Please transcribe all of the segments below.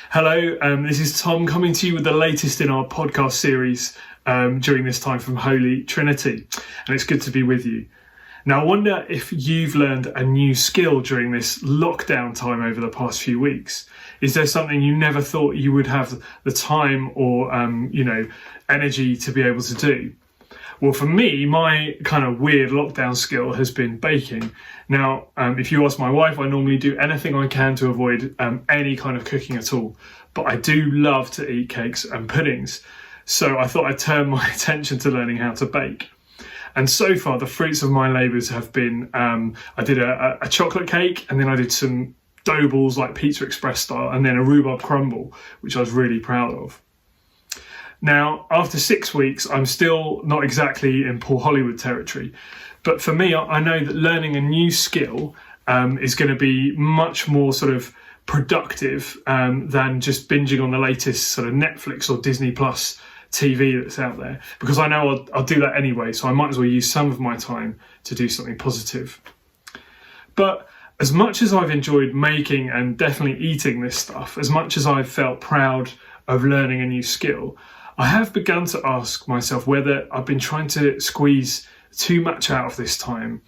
Hello, this is Tom coming to you with the latest in our podcast series during this time from Holy Trinity, and it's good to be with you. Now, I wonder if you've learned a new skill during this lockdown time over the past few weeks. Is there something you never thought you would have the time or, energy to be able to do? Well, for me, my kind of weird lockdown skill has been baking. Now, if you ask my wife, I normally do anything I can to avoid any kind of cooking at all. But I do love to eat cakes and puddings. So I thought I'd turn my attention to learning how to bake. And so far, the fruits of my labours have been, I did a chocolate cake, and then I did some dough balls like Pizza Express style, and then a rhubarb crumble, which I was really proud of. Now, after 6 weeks, I'm still not exactly in Paul Hollywood territory. But for me, I know that learning a new skill is going to be much more sort of productive than just binging on the latest sort of Netflix or Disney Plus TV that's out there. Because I know I'll do that anyway, so I might as well use some of my time to do something positive. But as much as I've enjoyed making and definitely eating this stuff, as much as I've felt proud of learning a new skill, I have begun to ask myself whether I've been trying to squeeze too much out of this time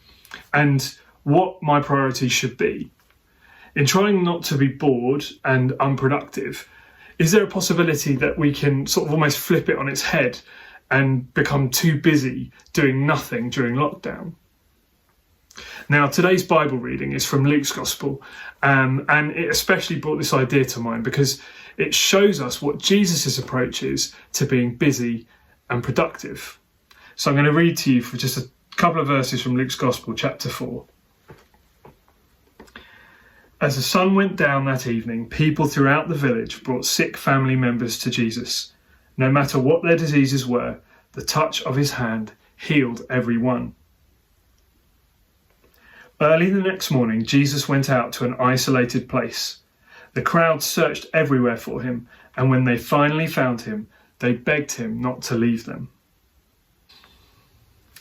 and what my priorities should be. In trying not to be bored and unproductive, is there a possibility that we can sort of almost flip it on its head and become too busy doing nothing during lockdown? Now, today's Bible reading is from Luke's Gospel, and it especially brought this idea to mind because it shows us what Jesus' approach is to being busy and productive. So I'm going to read to you for just a couple of verses from Luke's Gospel, chapter 4. As the sun went down that evening, people throughout the village brought sick family members to Jesus. No matter what their diseases were, the touch of his hand healed every one. Early the next morning, Jesus went out to an isolated place. The crowd searched everywhere for him, and when they finally found him, they begged him not to leave them.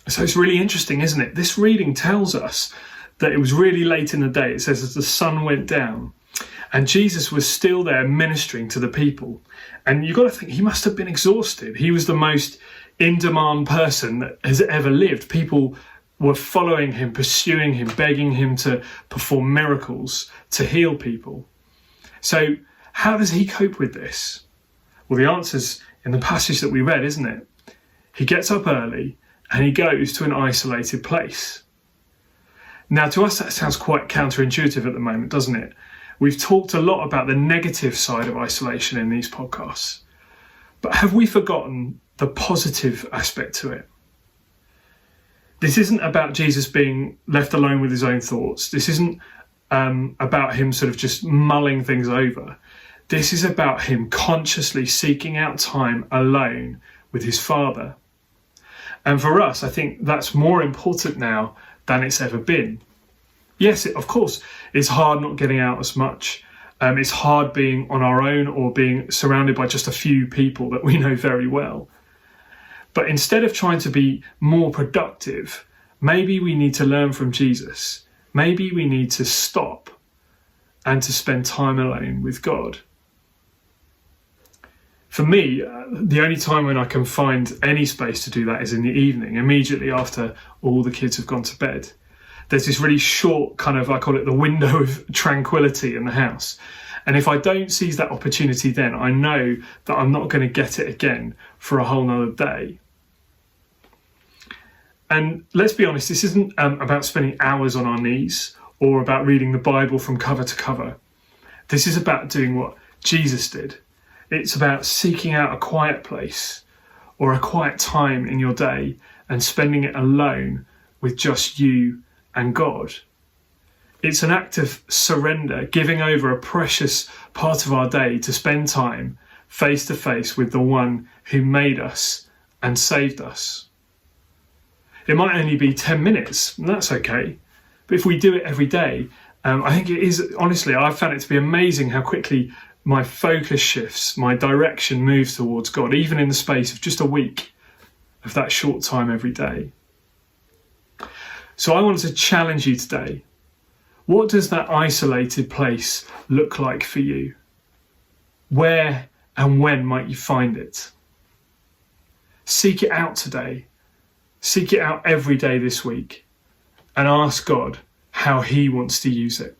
So it's really interesting, isn't it? This reading tells us that it was really late in the day. It says as the sun went down, and Jesus was still there ministering to the people. And you've got to think, he must have been exhausted. He was the most in-demand person that has ever lived. People were following him, pursuing him, begging him to perform miracles, to heal people. So how does he cope with this? Well, the answer's in the passage that we read, isn't it? He gets up early and he goes to an isolated place. Now, to us, that sounds quite counterintuitive at the moment, doesn't it? We've talked a lot about the negative side of isolation in these podcasts. But have we forgotten the positive aspect to it? This isn't about Jesus being left alone with his own thoughts. This isn't about him sort of just mulling things over. This is about him consciously seeking out time alone with his Father. And for us, I think that's more important now than it's ever been. Yes, of course, it's hard not getting out as much. It's hard being on our own or being surrounded by just a few people that we know very well. But instead of trying to be more productive, maybe we need to learn from Jesus. Maybe we need to stop and to spend time alone with God. For me, the only time when I can find any space to do that is in the evening, immediately after all the kids have gone to bed. There's this really short kind of, I call it the window of tranquility in the house. And if I don't seize that opportunity then, I know that I'm not going to get it again for a whole nother day. And let's be honest, this isn't about spending hours on our knees or about reading the Bible from cover to cover. This is about doing what Jesus did. It's about seeking out a quiet place or a quiet time in your day and spending it alone with just you and God. It's an act of surrender, giving over a precious part of our day to spend time face to face with the one who made us and saved us. It might only be 10 minutes, and that's okay. But if we do it every day, I think it is, honestly, I've found it to be amazing how quickly my focus shifts, my direction moves towards God, even in the space of just a week of that short time every day. So I wanted to challenge you today. What does that isolated place look like for you? Where and when might you find it? Seek it out today. Seek it out every day this week and ask God how he wants to use it.